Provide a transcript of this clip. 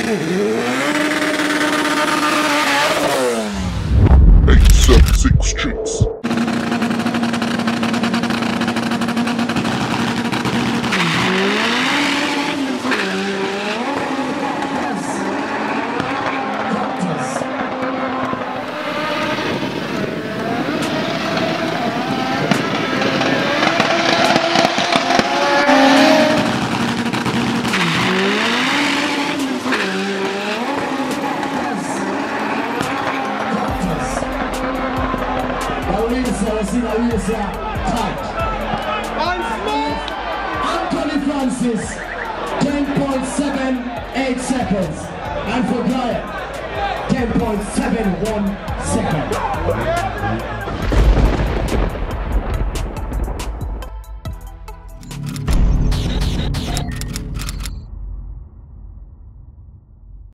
876 Streets. Anthony Francis, 10.78 seconds. And for Goliath, 10.71 seconds.